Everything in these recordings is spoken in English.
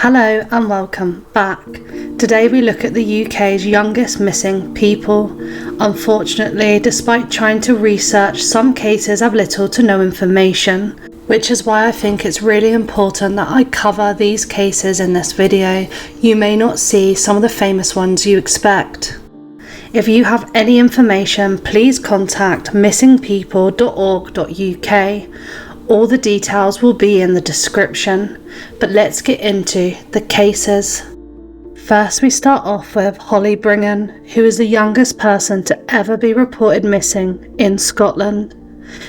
Hello and welcome back. Today we look at the UK's youngest missing people. Unfortunately, despite trying to research, some cases have little to no information, which is why I think it's really important that I cover these cases in this video. You may not see some of the famous ones you expect. If you have any information, please contact missingpeople.org.uk. All the details will be in the description, but let's get into the cases. First, we start off with Holly Bringan, who is the youngest person to ever be reported missing in Scotland.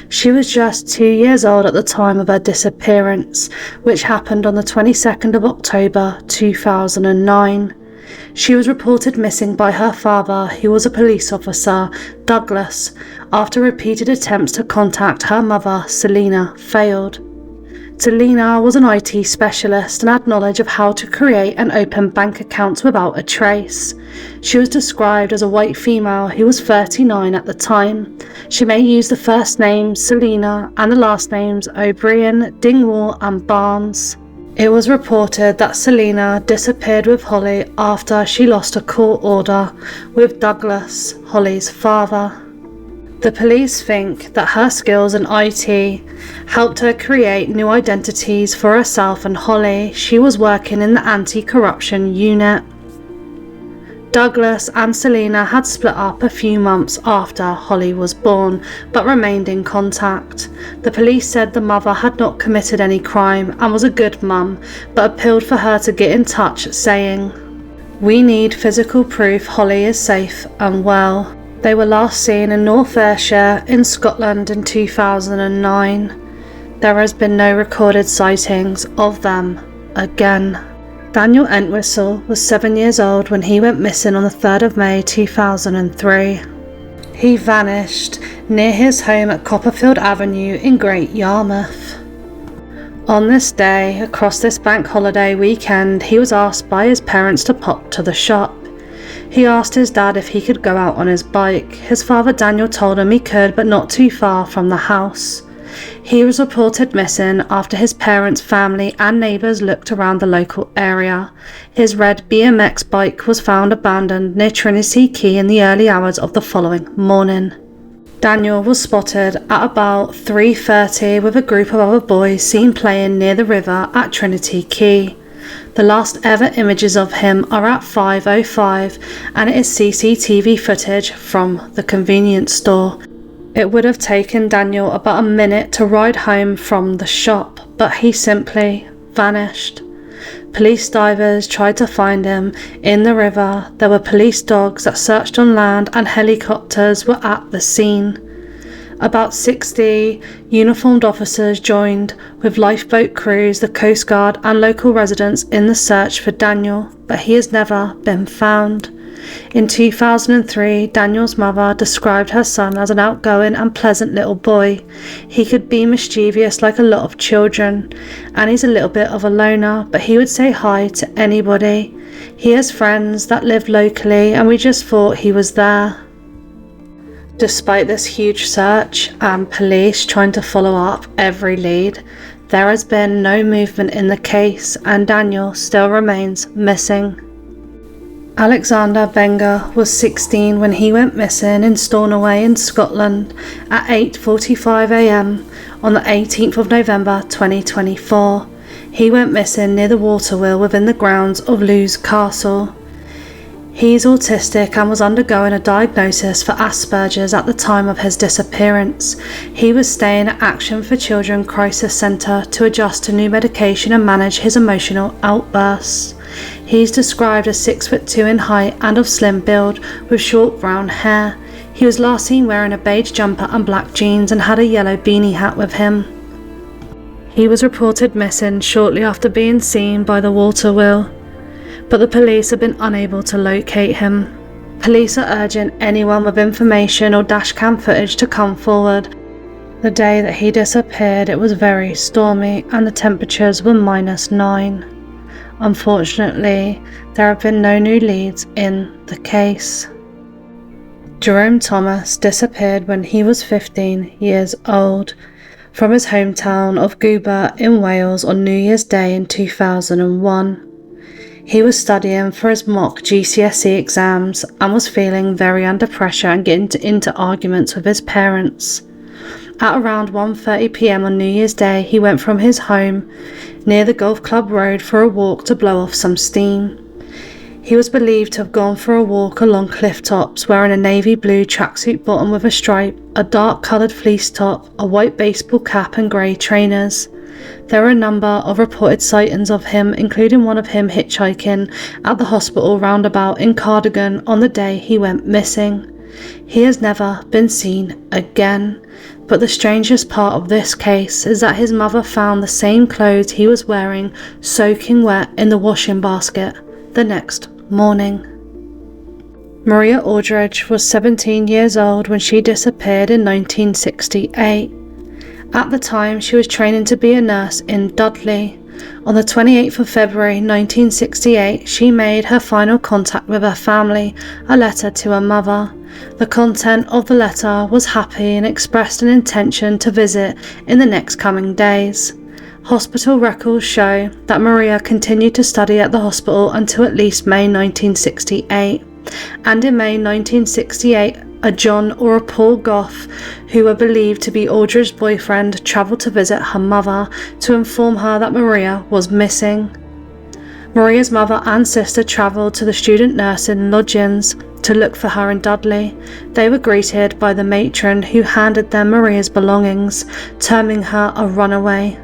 She was just 2 years old at the time of her disappearance, which happened on the 22nd of October 2009. She was reported missing by her father, who was a police officer, Douglas, after repeated attempts to contact her mother, Selina, failed. Selina was an IT specialist and had knowledge of how to create and open bank accounts without a trace. She was described as a white female who was 39 at the time. She may use the first names Selina and the last names O'Brien, Dingwall and Barnes. It was reported that Selina disappeared with Holly after she lost a court order with Douglas, Holly's father. The police think that her skills in IT helped her create new identities for herself and Holly. She was working in the anti-corruption unit. Douglas and Selina had split up a few months after Holly was born, but remained in contact. The police said the mother had not committed any crime and was a good mum, but appealed for her to get in touch, saying, "We need physical proof Holly is safe and well." They were last seen in North Ayrshire in Scotland in 2009. There has been no recorded sightings of them again. Daniel Entwistle was 7 years old when he went missing on the 3rd of May 2003. He vanished near his home at Copperfield Avenue in Great Yarmouth. On this day, across this bank holiday weekend, he was asked by his parents to pop to the shop. He asked his dad if he could go out on his bike. His father Daniel told him he could, but not too far from the house. He was reported missing after his parents, family and neighbours looked around the local area. His red BMX bike was found abandoned near Trinity Quay in the early hours of the following morning. Daniel was spotted at about 3:30 with a group of other boys seen playing near the river at Trinity Quay. The last ever images of him are at 5:05 and it is CCTV footage from the convenience store. It would have taken Daniel about a minute to ride home from the shop, but he simply vanished. Police divers tried to find him in the river. There were police dogs that searched on land and helicopters were at the scene. About 60 uniformed officers joined with lifeboat crews, the Coast Guard and local residents in the search for Daniel, but he has never been found. In 2003, Daniel's mother described her son as an outgoing and pleasant little boy. He could be mischievous like a lot of children, and he's a little bit of a loner, but he would say hi to anybody. He has friends that live locally and we just thought he was there. Despite this huge search and police trying to follow up every lead, there has been no movement in the case and Daniel still remains missing. Aleksandrs Benga was 16 when he went missing in Stornoway in Scotland at 8:45 a.m. on the 18th of November 2024. He went missing near the water wheel within the grounds of Lewes Castle. He's autistic and was undergoing a diagnosis for Asperger's at the time of his disappearance. He was staying at Action for Children Crisis Centre to adjust to new medication and manage his emotional outbursts. He's described as 6'2" in height and of slim build with short brown hair. He was last seen wearing a beige jumper and black jeans and had a yellow beanie hat with him. He was reported missing shortly after being seen by the water wheel, but the police have been unable to locate him. Police are urging anyone with information or dashcam footage to come forward. The day that he disappeared, it was very stormy and the temperatures were -9. Unfortunately, there have been no new leads in the case. Jerome Thomas disappeared when he was 15 years old from his hometown of Auoob in Wales on New Year's Day in 2001. He was studying for his mock GCSE exams and was feeling very under pressure and getting into arguments with his parents. At around 1:30 p.m. on New Year's Day, he went from his home near the golf club road for a walk to blow off some steam. He was believed to have gone for a walk along cliff tops wearing a navy blue tracksuit bottom with a stripe, a dark coloured fleece top, a white baseball cap and grey trainers. There were a number of reported sightings of him, including one of him hitchhiking at the hospital roundabout in Cardigan on the day he went missing. He has never been seen again, but the strangest part of this case is that his mother found the same clothes he was wearing soaking wet in the washing basket the next morning. Maria Aldridge was 17 years old when she disappeared in 1968. At the time, she was training to be a nurse in Dudley. On the 28th of February 1968, she made her final contact with her family, a letter to her mother. The content of the letter was happy and expressed an intention to visit in the next coming days. Hospital records show that Maria continued to study at the hospital until at least May 1968, and in May 1968, a John or a Paul Goff, who were believed to be Aldridge's boyfriend, travelled to visit her mother to inform her that Maria was missing. Maria's mother and sister travelled to the student nursing lodgings to look for her in Dudley. They were greeted by the matron, who handed them Maria's belongings, terming her a runaway.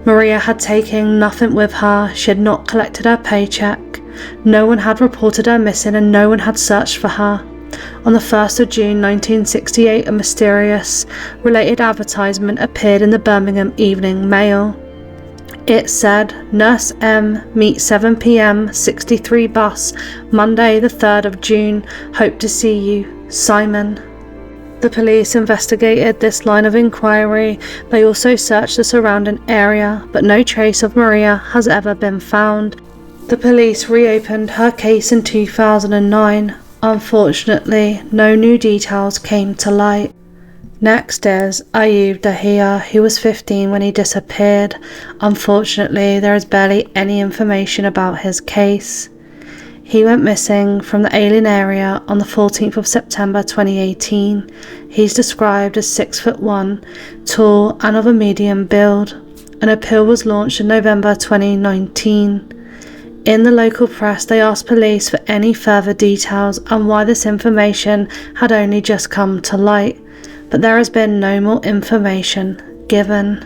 Maria had taken nothing with her. She had not collected her paycheck. No one had reported her missing and no one had searched for her. On the 1st of June 1968, a mysterious related advertisement appeared in the Birmingham Evening Mail. It said, "Nurse M, meet 7 p.m, 63 bus, Monday the 3rd of June, hope to see you, Simon." The police investigated this line of inquiry. They also searched the surrounding area, but no trace of Maria has ever been found. The police reopened her case in 2009. Unfortunately, no new details came to light. Next is Auoob Daheeya, who was 15 when he disappeared. Unfortunately, there is barely any information about his case. He went missing from the Alien area on the 14th of September 2018. He's described as 6'1", tall and of a medium build. An appeal was launched in November 2019. In the local press, they asked police for any further details and why this information had only just come to light, but there has been no more information given.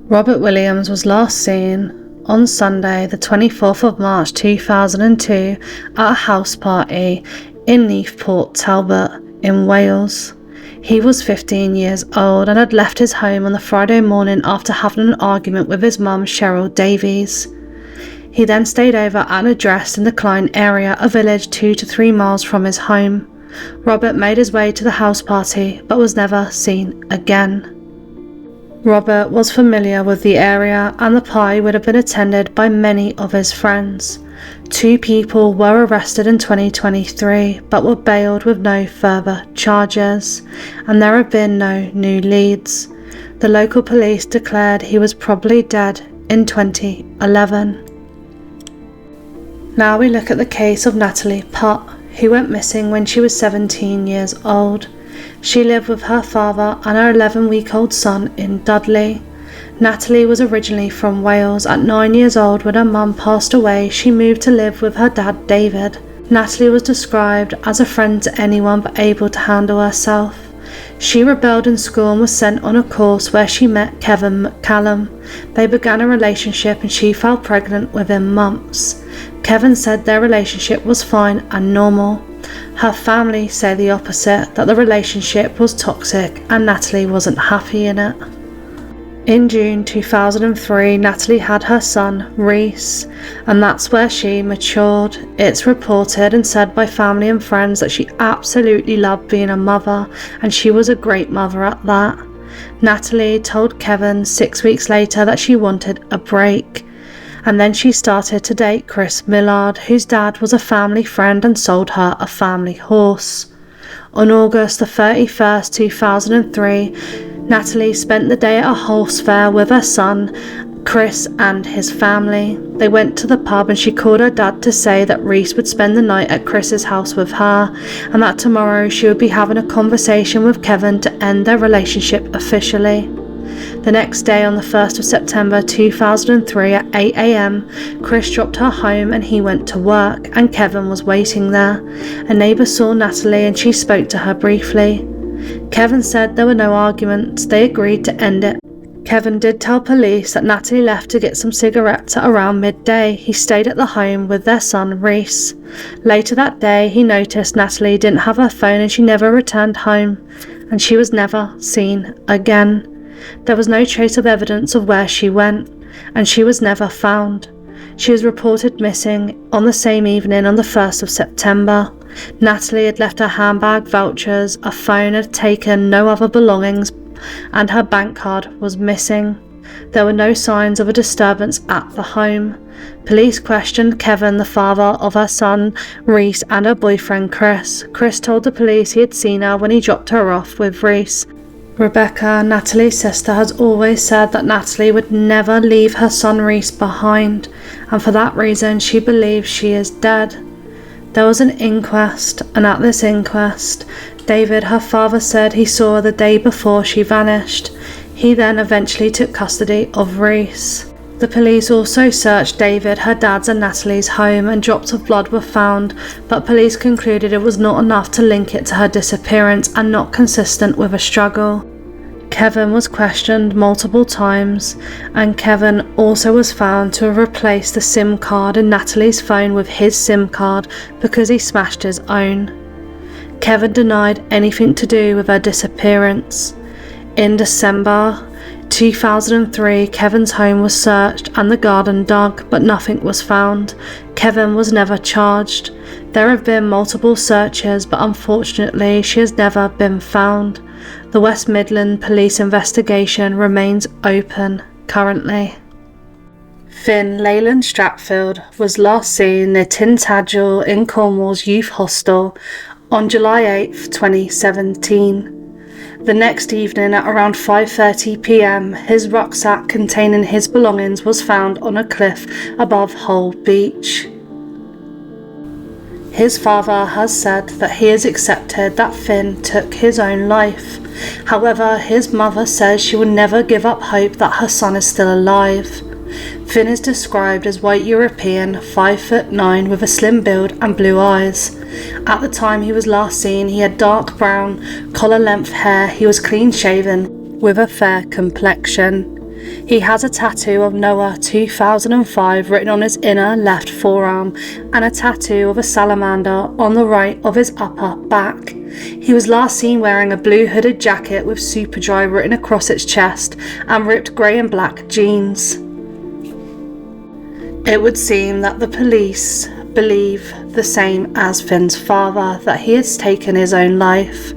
Robert Williams was last seen on Sunday, the 24th of March 2002, at a house party in Port Talbot in Wales. He was 15 years old and had left his home on the Friday morning after having an argument with his mum, Cheryl Davies. He then stayed over at an address in the Klein area, a village 2 to 3 miles from his home. Robert made his way to the house party but was never seen again. Robert was familiar with the area and the party would have been attended by many of his friends. 2 people were arrested in 2023 but were bailed with no further charges, and there have been no new leads. The local police declared he was probably dead in 2011. Now we look at the case of Natalie Putt, who went missing when she was 17 years old. She lived with her father and her 11-week-old son in Dudley. Natalie was originally from Wales. At 9 years old, when her mum passed away, she moved to live with her dad, David. Natalie was described as a friend to anyone but able to handle herself. She rebelled in school and was sent on a course where she met Kevin McCallum. They began a relationship and she fell pregnant within months. Kevin said their relationship was fine and normal. Her family say the opposite, that the relationship was toxic and Natalie wasn't happy in it. In June 2003, Natalie had her son, Reese, and that's where she matured. It's reported and said by family and friends that she absolutely loved being a mother, and she was a great mother at that. Natalie told Kevin 6 weeks later that she wanted a break, and then she started to date Chris Millard, whose dad was a family friend and sold her a family horse. On August the 31st, 2003, Natalie spent the day at a horse fair with her son Chris and his family. They went to the pub and she called her dad to say that Reese would spend the night at Chris's house with her and that tomorrow she would be having a conversation with Kevin to end their relationship officially. The next day, on the 1st of September 2003 at 8 a.m, Chris dropped her home and he went to work, and Kevin was waiting there. A neighbour saw Natalie and she spoke to her briefly. Kevin said there were no arguments, they agreed to end it. Kevin did tell police that Natalie left to get some cigarettes at around midday. He stayed at the home with their son Reese. Later that day, he noticed Natalie didn't have her phone and she never returned home, and she was never seen again. There was no trace of evidence of where she went, and she was never found. She was reported missing on the same evening on the 1st of September. Natalie had left her handbag, vouchers, a phone, had taken no other belongings, and her bank card was missing. There were no signs of a disturbance at the home. Police questioned Kevin, the father of her son Reese, and her boyfriend Chris. Chris told the police he had seen her when he dropped her off with Reese. Rebecca, Natalie's sister, has always said that Natalie would never leave her son Reese behind, and for that reason she believes she is dead. There was an inquest, and at this inquest, David, her father, said he saw her the day before she vanished. He then eventually took custody of Reese. The police also searched David, her dad's and Natalie's home, and drops of blood were found, but police concluded it was not enough to link it to her disappearance and not consistent with a struggle. Kevin was questioned multiple times, and Kevin also was found to have replaced the SIM card in Natalie's phone with his SIM card because he smashed his own. Kevin denied anything to do with her disappearance. In December 2003, Kevin's home was searched and the garden dug, but nothing was found. Kevin was never charged. There have been multiple searches, but unfortunately she has never been found. The West Midland police investigation remains open currently. Finn Layland-Stratfield was last seen near Tintagel in Cornwall's youth hostel on July 8, 2017. The next evening at around 5:30 p.m, his rucksack containing his belongings was found on a cliff above Hull Beach. His father has said that he has accepted that Finn took his own life. However, his mother says she will never give up hope that her son is still alive. Finn is described as white European, 5'9", with a slim build and blue eyes. At the time he was last seen, he had dark brown, collar-length hair. He was clean-shaven, with a fair complexion. He has a tattoo of Noah 2005 written on his inner left forearm, and a tattoo of a salamander on the right of his upper back. He was last seen wearing a blue hooded jacket with Superdry written across its chest, and ripped grey and black jeans. It would seem that the police believe the same as Finn's father, that he has taken his own life,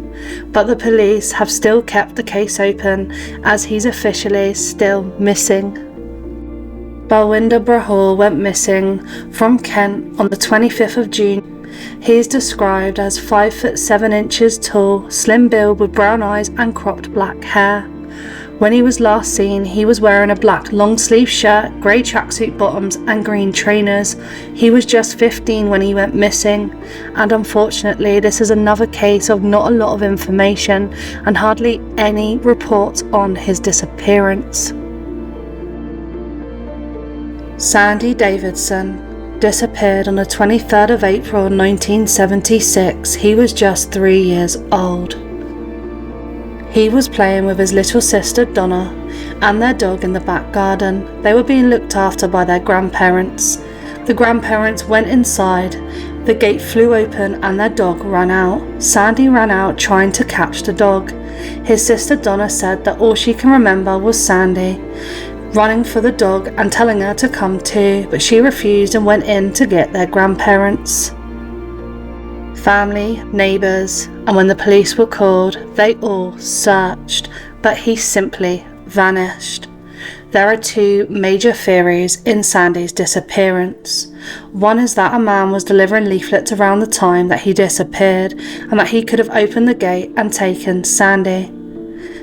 but the police have still kept the case open as he's officially still missing. Balwinder Brahal went missing from Kent on the 25th of June. He is described as 5'7" tall, slim build with brown eyes and cropped black hair. When he was last seen, he was wearing a black long-sleeve shirt, grey tracksuit bottoms and green trainers. He was just 15 when he went missing, and unfortunately this is another case of not a lot of information and hardly any reports on his disappearance. Sandy Davidson disappeared on the 23rd of April 1976. He was just 3 years old. He was playing with his little sister Donna and their dog in the back garden. They were being looked after by their grandparents. The grandparents went inside, the gate flew open and their dog ran out. Sandy ran out trying to catch the dog. His sister Donna said that all she can remember was Sandy running for the dog and telling her to come too, but she refused and went in to get their grandparents. Family, neighbours, and when the police were called, they all searched, but he simply vanished. There are two major theories in Sandy's disappearance. One is that a man was delivering leaflets around the time that he disappeared, and that he could have opened the gate and taken Sandy.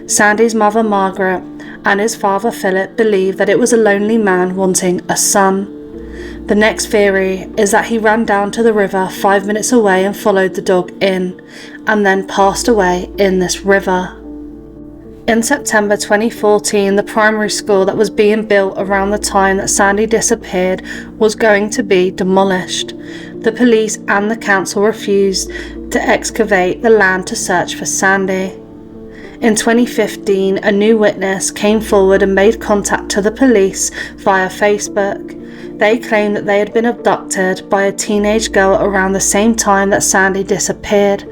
Sandy's mother, Margaret, and his father Philip believed that it was a lonely man wanting a son. The next theory is that he ran down to the river 5 minutes away and followed the dog in, and then passed away in this river. In September 2014, the primary school that was being built around the time that Sandy disappeared was going to be demolished. The police and the council refused to excavate the land to search for Sandy. In 2015, a new witness came forward and made contact to the police via Facebook. They claimed that they had been abducted by a teenage girl around the same time that Sandy disappeared,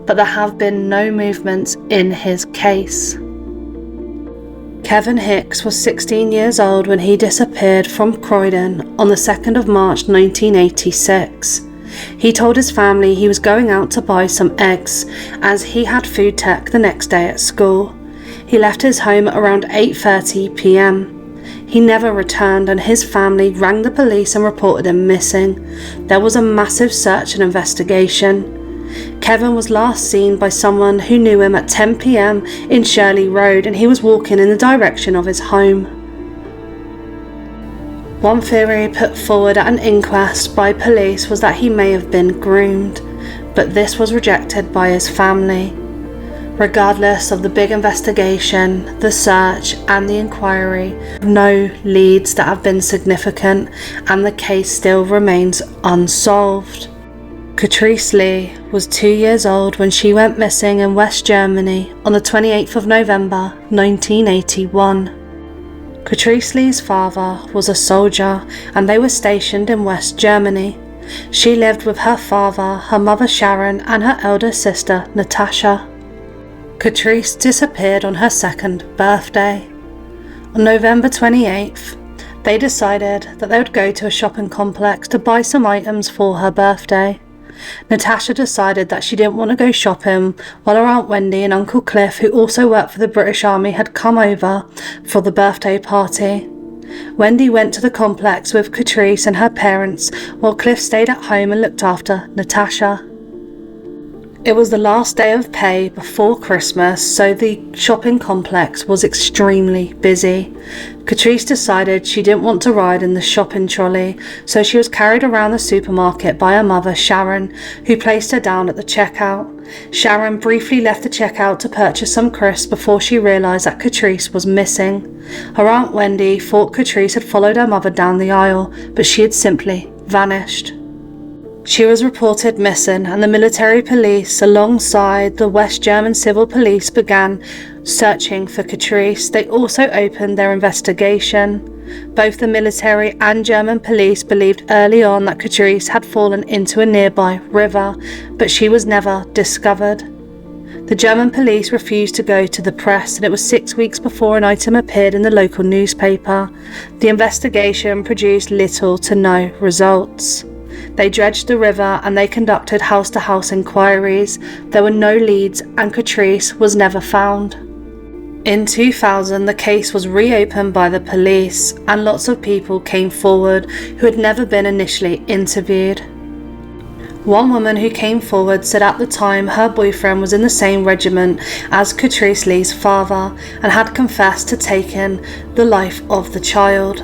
but there have been no movements in his case. Kevin Hicks was 16 years old when he disappeared from Croydon on the 2nd of March 1986. He told his family he was going out to buy some eggs, as he had food tech the next day at school. He left his home around 8:30 p.m. He never returned, and his family rang the police and reported him missing. There was a massive search and investigation. Kevin was last seen by someone who knew him at 10 p.m. in Shirley Road, and he was walking in the direction of his home. One theory put forward at an inquest by police was that he may have been groomed, but this was rejected by his family. Regardless of the big investigation, the search and the inquiry, no leads that have been significant, and the case still remains unsolved. Katrice Lee was 2 years old when she went missing in West Germany on the 28th of November 1981. Katrice Lee's father was a soldier, and they were stationed in West Germany. She lived with her father, her mother Sharon, and her elder sister Natasha. Katrice disappeared on her second birthday. On November 28th, they decided that they would go to a shopping complex to buy some items for her birthday. Natasha decided that she didn't want to go shopping while her Aunt Wendy and Uncle Cliff, who also worked for the British Army, had come over for the birthday party. Wendy went to the complex with Katrice and her parents, while Cliff stayed at home and looked after Natasha. It was the last day of pay before Christmas, so the shopping complex was extremely busy. Katrice decided she didn't want to ride in the shopping trolley, so she was carried around the supermarket by her mother Sharon, who placed her down at the checkout. Sharon briefly left the checkout to purchase some crisps before she realised that Katrice was missing. Her Aunt Wendy thought Katrice had followed her mother down the aisle, but she had simply vanished. She was reported missing, and the military police, alongside the West German civil police, began searching for Katrice. They also opened their investigation. Both the military and German police believed early on that Katrice had fallen into a nearby river, but she was never discovered. The German police refused to go to the press, and it was 6 weeks before an item appeared in the local newspaper. The investigation produced little to no results. They dredged the river and they conducted house-to-house inquiries. There were no leads, and Katrice was never found. In 2000, the case was reopened by the police, and lots of people came forward who had never been initially interviewed. One woman who came forward said at the time her boyfriend was in the same regiment as Katrice Lee's father and had confessed to taking the life of the child.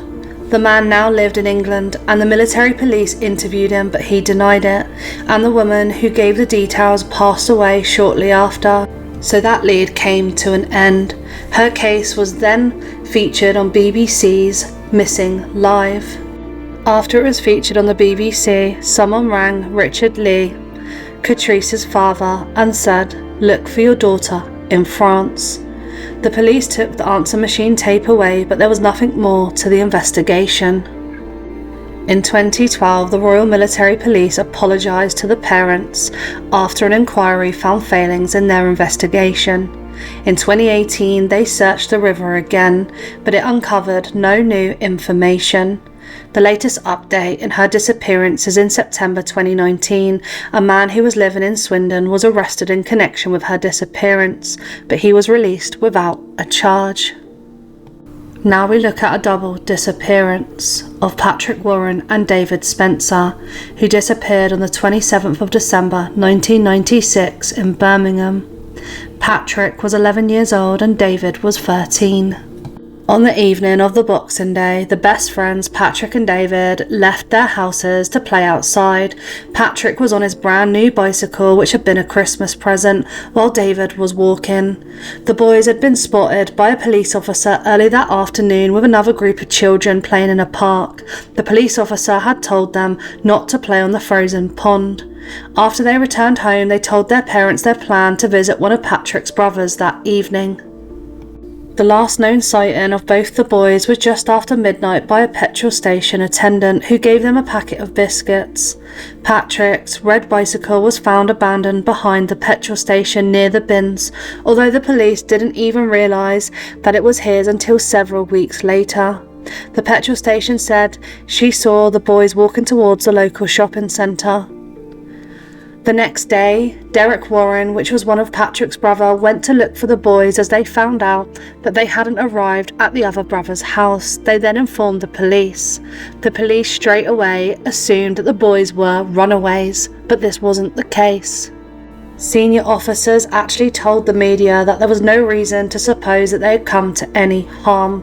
The man now lived in England, and the military police interviewed him, but he denied it, and the woman who gave the details passed away shortly after, so that lead came to an end. Her case was then featured on BBC's Missing Live. After it was featured on the BBC, someone rang Richard Lee, Katrice's father, and said, "Look for your daughter in France." The police took the answer machine tape away, but there was nothing more to the investigation. In 2012, the Royal Military Police apologised to the parents after an inquiry found failings in their investigation. In 2018, they searched the river again, but it uncovered no new information. The latest update in her disappearance is in September 2019. A man who was living in Swindon was arrested in connection with her disappearance, but he was released without a charge. Now we look at a double disappearance of Patrick Warren and David Spencer, who disappeared on the 27th of December 1996 in Birmingham. Patrick was 11 years old and David was 13. On the evening of the Boxing Day, the best friends Patrick and David left their houses to play outside. Patrick was on his brand new bicycle, which had been a Christmas present, while David was walking. The boys had been spotted by a police officer early that afternoon with another group of children playing in a park. The police officer had told them not to play on the frozen pond. After they returned home, they told their parents their plan to visit one of Patrick's brothers that evening. The last known sighting of both the boys was just after midnight by a petrol station attendant who gave them a packet of biscuits. Patrick's red bicycle was found abandoned behind the petrol station near the bins, although the police didn't even realise that it was his until several weeks later. The petrol station said she saw the boys walking towards the local shopping centre. The next day, Derek Warren, which was one of Patrick's brother, went to look for the boys as they found out that they hadn't arrived at the other brother's house. They then informed the police. The police straight away assumed that the boys were runaways, but this wasn't the case. Senior officers actually told the media that there was no reason to suppose that they had come to any harm,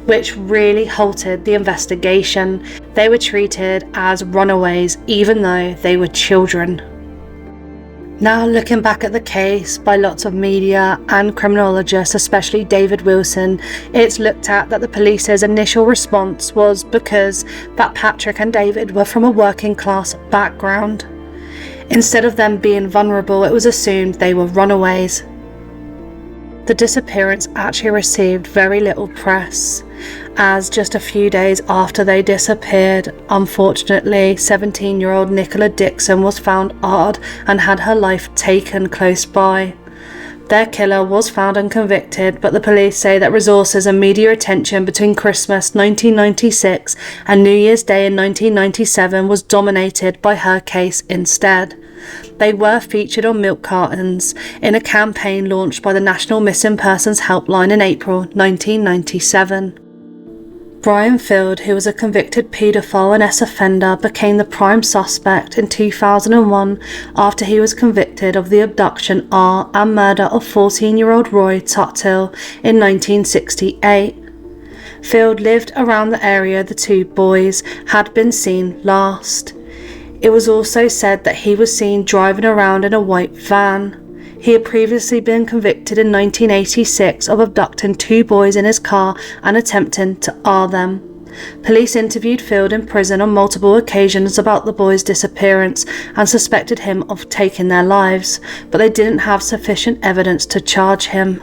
which really halted the investigation. They were treated as runaways even though they were children. Now, looking back at the case by lots of media and criminologists, especially David Wilson, it's looked at that the police's initial response was because that Patrick and David were from a working class background. Instead of them being vulnerable, it was assumed they were runaways. The disappearance actually received very little press, as just a few days after they disappeared, unfortunately, 17-year-old Nicola Dixon was found odd and had her life taken close by. Their killer was found and convicted, but the police say that resources and media attention between Christmas 1996 and New Year's Day in 1997 was dominated by her case instead. They were featured on milk cartons in a campaign launched by the National Missing Persons Helpline in April 1997. Brian Field, who was a convicted paedophile and ex-offender, became the prime suspect in 2001 after he was convicted of the abduction and murder of 14-year-old Roy Tuthill in 1968. Field lived around the area the two boys had been seen last. It was also said that he was seen driving around in a white van. He had previously been convicted in 1986 of abducting two boys in his car and attempting to them. Police interviewed Field in prison on multiple occasions about the boys' disappearance and suspected him of taking their lives, but they didn't have sufficient evidence to charge him.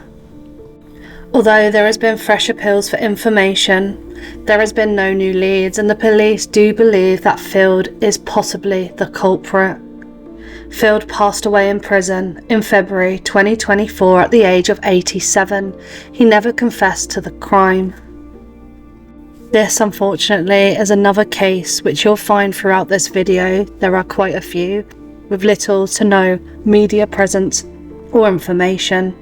Although there has been fresh appeals for information, there has been no new leads, and the police do believe that Field is possibly the culprit. Field passed away in prison in February 2024 at the age of 87. He never confessed to the crime. This, unfortunately, is another case which you'll find throughout this video. There are quite a few, with little to no media presence or information.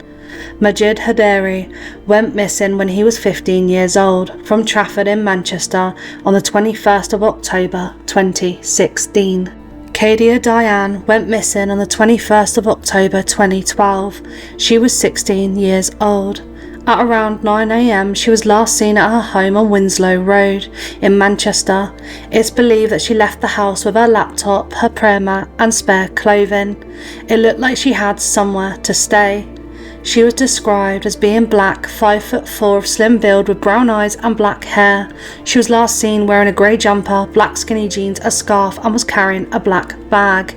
Majid Heidari went missing when he was 15 years old from Trafford in Manchester on the 21st of October 2016. Kadia Diane went missing on the 21st of October 2012. She was 16 years old. At around 9 a.m, she was last seen at her home on Winslow Road in Manchester. It's believed that she left the house with her laptop, her prayer mat and spare clothing. It looked like she had somewhere to stay. She was described as being black, 5'4" of slim build with brown eyes and black hair. She was last seen wearing a grey jumper, black skinny jeans, a scarf and was carrying a black bag.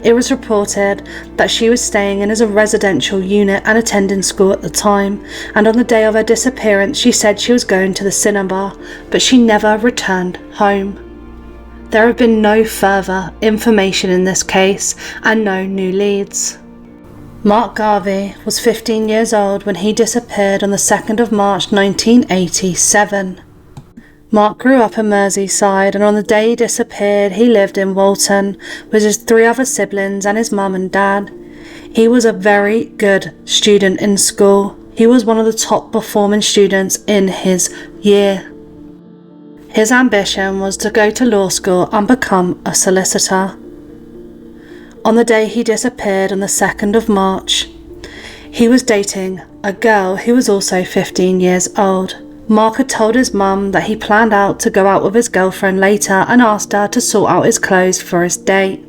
It was reported that she was staying in as a residential unit and attending school at the time, and on the day of her disappearance she said she was going to the cinema, but she never returned home. There have been no further information in this case and no new leads. Mark Garvey was 15 years old when he disappeared on the 2nd of March 1987. Mark grew up in Merseyside, and on the day he disappeared he lived in Walton with his 3 other siblings and his mum and dad. He was a very good student in school. He was one of the top performing students in his year. His ambition was to go to law school and become a solicitor. On the day he disappeared on the 2nd of March, he was dating a girl who was also 15 years old. Mark had told his mum that he planned out to go out with his girlfriend later and asked her to sort out his clothes for his date.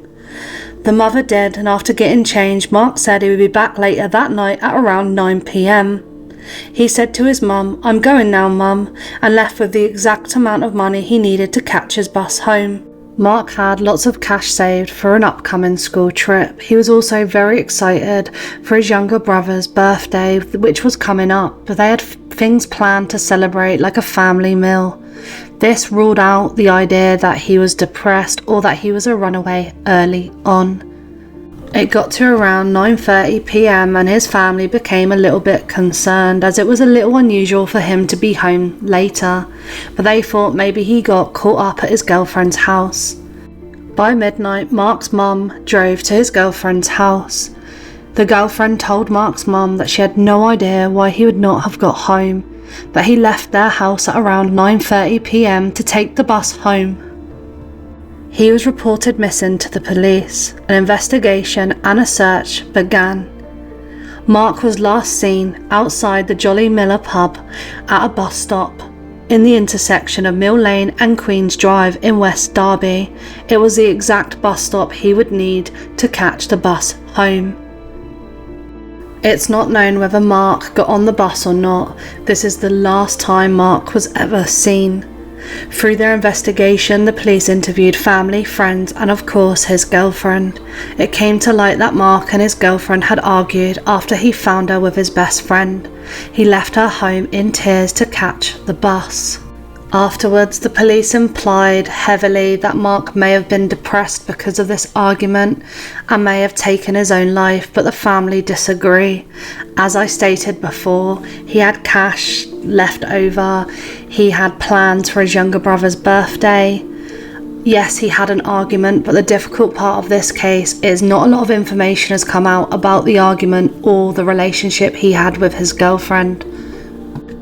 The mother did, and after getting changed, Mark said he would be back later that night at around 9 p.m. He said to his mum, "I'm going now, mum," and left with the exact amount of money he needed to catch his bus home. Mark had lots of cash saved for an upcoming school trip. He was also very excited for his younger brother's birthday, which was coming up, but they had things planned to celebrate, like a family meal. This ruled out the idea that he was depressed or that he was a runaway early on. It got to around 9:30 p.m. and his family became a little bit concerned, as it was a little unusual for him to be home later, but they thought maybe he got caught up at his girlfriend's house. By midnight, Mark's mum drove to his girlfriend's house. The girlfriend told Mark's mum that she had no idea why he would not have got home, that he left their house at around 9:30 p.m. to take the bus home. He was reported missing to the police. An investigation and a search began. Mark was last seen outside the Jolly Miller pub at a bus stop in the intersection of Mill Lane and Queen's Drive in West Derby. It was the exact bus stop he would need to catch the bus home. It's not known whether Mark got on the bus or not. This is the last time Mark was ever seen. Through their investigation, the police interviewed family, friends, and of course his girlfriend. It came to light that Mark and his girlfriend had argued after he found her with his best friend. He left her home in tears to catch the bus. Afterwards, the police implied heavily that Mark may have been depressed because of this argument and may have taken his own life, but the family disagree. As I stated before, he had cash left over, he had plans for his younger brother's birthday. Yes, he had an argument, but the difficult part of this case is not a lot of information has come out about the argument or the relationship he had with his girlfriend.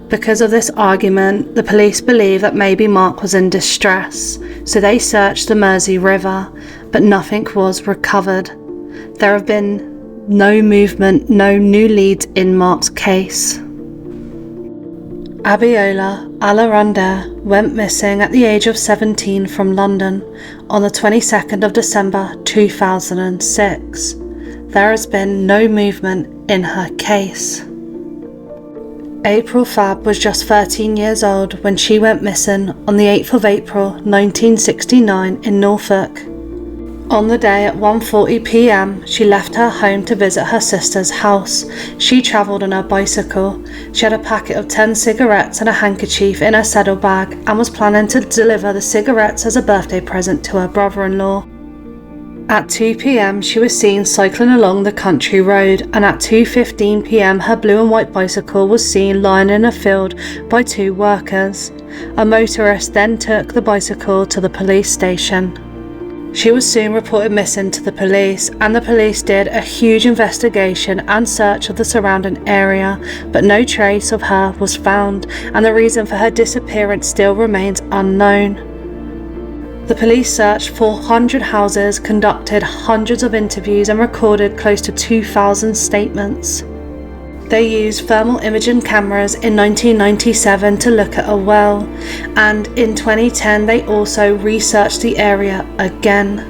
Because of this argument, the police believe that maybe Mark was in distress, so they searched the Mersey River, but nothing was recovered. There have been no movement, no new leads in Mark's case. Abiola Olorundare went missing at the age of 17 from London on the 22nd of December 2006. There has been no movement in her case. April Fabb was just 13 years old when she went missing on the 8th of April 1969 in Norfolk. On the day at 1:40 p.m, she left her home to visit her sister's house. She travelled on her bicycle. She had a packet of 10 cigarettes and a handkerchief in her saddlebag and was planning to deliver the cigarettes as a birthday present to her brother-in-law. At 2 p.m, she was seen cycling along the country road, and at 2:15 p.m, her blue and white bicycle was seen lying in a field by 2 workers. A motorist then took the bicycle to the police station. She was soon reported missing to the police, and the police did a huge investigation and search of the surrounding area, but no trace of her was found, and the reason for her disappearance still remains unknown. The police searched 400 houses, conducted hundreds of interviews and recorded close to 2,000 statements. They used thermal imaging cameras in 1997 to look at a well, and in 2010 they also researched the area again.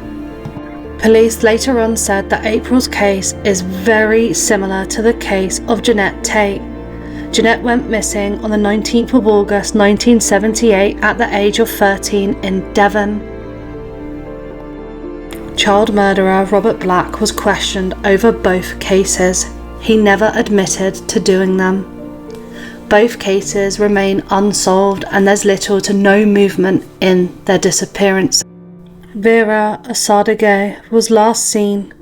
Police later on said that April's case is very similar to the case of Genette Tate. Genette went missing on the 19th of August 1978 at the age of 13 in Devon. Child murderer Robert Black was questioned over both cases. He never admitted to doing them. Both cases remain unsolved, and there's little to no movement in their disappearance. Vera Osagiede was last seen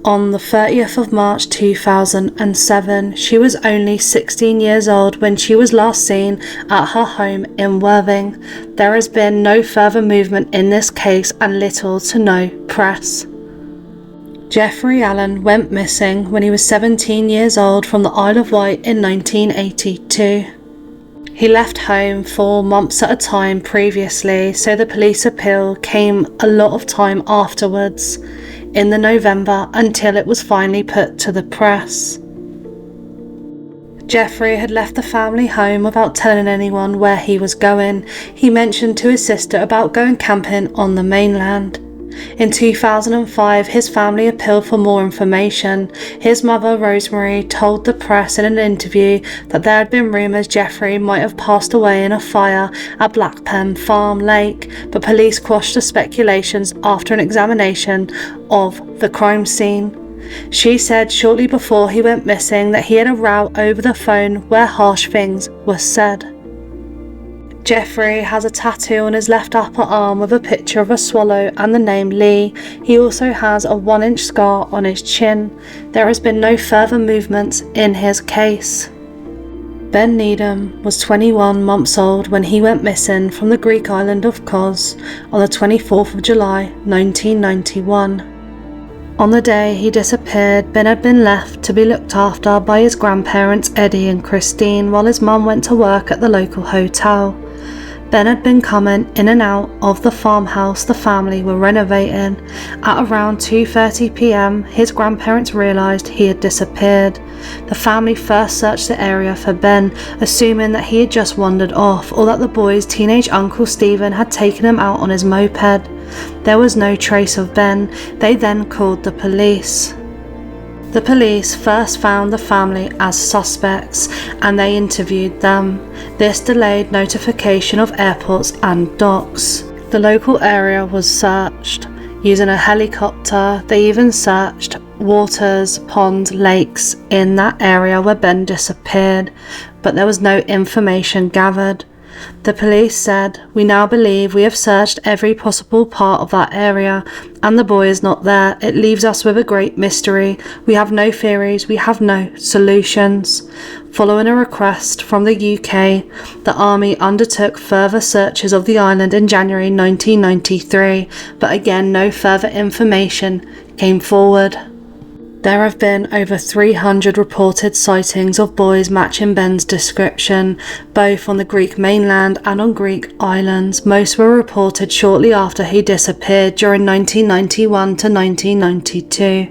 on the 30th of March 2007. She was only 16 years old when she was last seen at her home in Worthing. There has been no further movement in this case and little to no press. Jeffrey Allen went missing when he was 17 years old from the Isle of Wight in 1982. He left home for months at a time previously, so the police appeal came a lot of time afterwards, in the November, until it was finally put to the press. Jeffrey had left the family home without telling anyone where he was going. He mentioned to his sister about going camping on the mainland. In 2005, his family appealed for more information. His mother, Rosemary, told the press in an interview that there had been rumours Jeffrey might have passed away in a fire at Blackpen Farm Lake, but police quashed the speculations after an examination of the crime scene. She said shortly before he went missing that he had a row over the phone where harsh things were said. Jeffrey has a tattoo on his left upper arm with a picture of a swallow and the name Lee. He also has a 1-inch scar on his chin. There has been no further movements in his case. Ben Needham was 21 months old when he went missing from the Greek island of Kos on the 24th of July 1991. On the day he disappeared, Ben had been left to be looked after by his grandparents Eddie and Christine while his mum went to work at the local hotel. Ben had been coming in and out of the farmhouse the family were renovating. At around 2:30 p.m, his grandparents realised he had disappeared. The family first searched the area for Ben, assuming that he had just wandered off or that the boy's teenage uncle Stephen had taken him out on his moped. There was no trace of Ben. They then called the police. The police first found the family as suspects and they interviewed them. This delayed notification of airports and docks. The local area was searched using a helicopter. They even searched waters, ponds, lakes in that area where Ben disappeared, but there was no information gathered. The police said, "We now believe we have searched every possible part of that area and the boy is not there. It leaves us with a great mystery. We have no theories, we have no solutions." Following a request from the UK, the army undertook further searches of the island in January 1993, but again no further information came forward. There have been over 300 reported sightings of boys matching Ben's description, both on the Greek mainland and on Greek islands. Most were reported shortly after he disappeared during 1991 to 1992.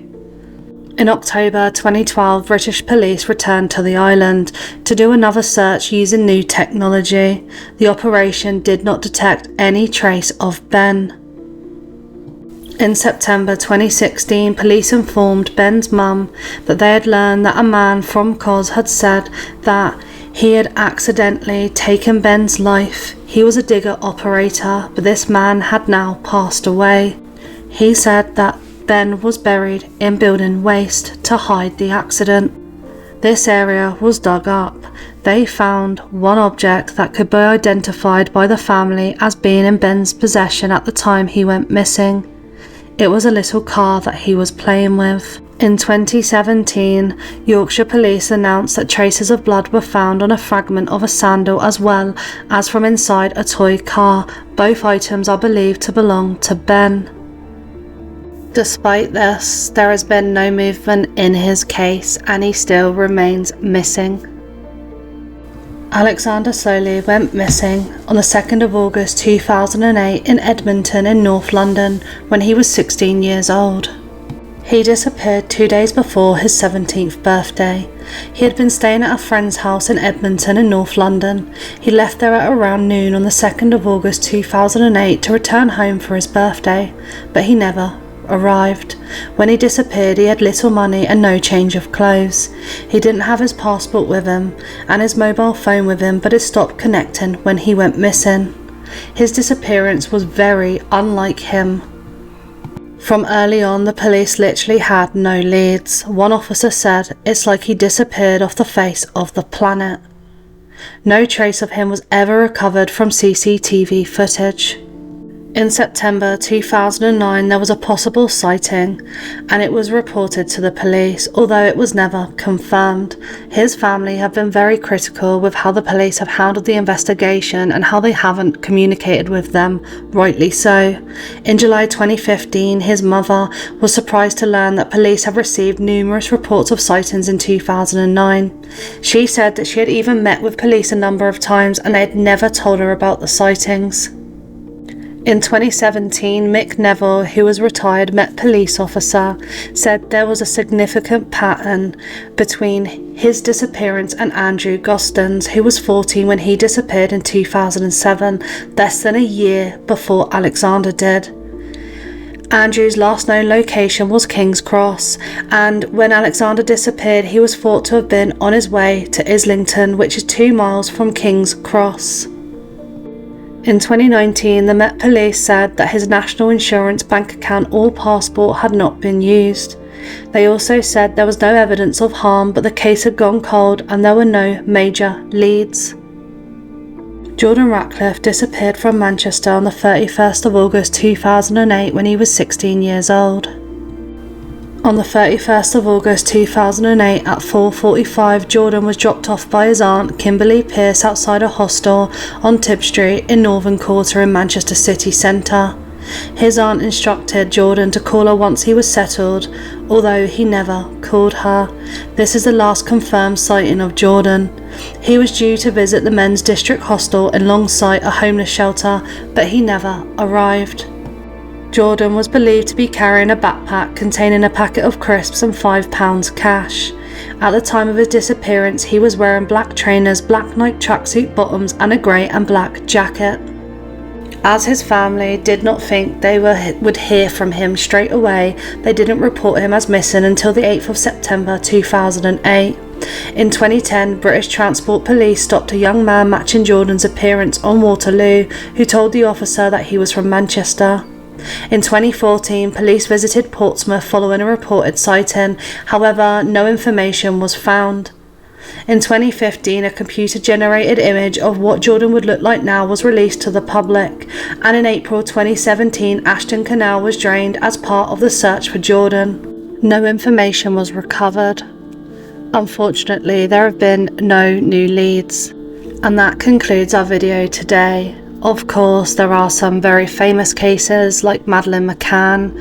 In October 2012, British police returned to the island to do another search using new technology. The operation did not detect any trace of Ben. In September 2016, police informed Ben's mum that they had learned that a man from Kos had said that he had accidentally taken Ben's life. He was a digger operator, but this man had now passed away. He said that Ben was buried in building waste to hide the accident. This area was dug up. They found one object that could be identified by the family as being in Ben's possession at the time he went missing. It was a little car that he was playing with. In 2017, Yorkshire Police announced that traces of blood were found on a fragment of a sandal as well as from inside a toy car. Both items are believed to belong to Ben. Despite this, there has been no movement in his case and he still remains missing. Alexander Sloley went missing on the 2nd of August 2008 in Edmonton in North London when he was 16 years old. He disappeared 2 days before his 17th birthday. He had been staying at a friend's house in Edmonton in North London. He left there at around noon on the 2nd of August 2008 to return home for his birthday, but he never arrived. When he disappeared, he had little money and no change of clothes. He didn't have his passport with him and his mobile phone with him, but it stopped connecting when he went missing. His disappearance was very unlike him. From early on, the police literally had no leads. One officer said, "It's like he disappeared off the face of the planet." No trace of him was ever recovered from CCTV footage. In September 2009, there was a possible sighting, and it was reported to the police, although it was never confirmed. His family have been very critical with how the police have handled the investigation and how they haven't communicated with them, rightly so. In July 2015, his mother was surprised to learn that police have received numerous reports of sightings in 2009. She said that she had even met with police a number of times and they had never told her about the sightings. In 2017, Mick Neville, who was a retired Met police officer, said there was a significant pattern between his disappearance and Andrew Gostins, who was 14 when he disappeared in 2007, less than a year before Alexander did. Andrew's last known location was King's Cross, and when Alexander disappeared, he was thought to have been on his way to Islington, which is 2 miles from King's Cross. In 2019, the Met Police said that his national insurance, bank account or passport had not been used. They also said there was no evidence of harm, but the case had gone cold and there were no major leads. Jordan Ratcliffe disappeared from Manchester on the 31st of August 2008 when he was 16 years old. On the 31st of August 2008 at 4:45, Jordan was dropped off by his aunt, Kimberly Pearce, outside a hostel on Tib Street in Northern Quarter in Manchester city centre. His aunt instructed Jordan to call her once he was settled, although he never called her. This is the last confirmed sighting of Jordan. He was due to visit the men's district hostel alongside a homeless shelter, but he never arrived. Jordan was believed to be carrying a backpack containing a packet of crisps and £5 cash. At the time of his disappearance, he was wearing black trainers, black Nike tracksuit bottoms and a grey and black jacket. As his family did not think they would hear from him straight away, they didn't report him as missing until the 8th of September 2008. In 2010, British Transport Police stopped a young man matching Jordan's appearance on Waterloo, who told the officer that he was from Manchester. In 2014, police visited Portsmouth following a reported sighting, however, no information was found. In 2015, a computer-generated image of what Jordan would look like now was released to the public, and in April 2017, Ashton Canal was drained as part of the search for Jordan. No information was recovered. Unfortunately, there have been no new leads. And that concludes our video today. Of course, there are some very famous cases like Madeleine McCann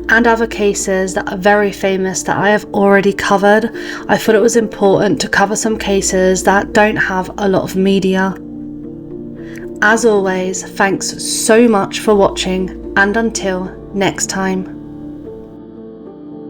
and other cases that are very famous that I have already covered. I thought it was important to cover some cases that don't have a lot of media. As always, thanks so much for watching, and until next time.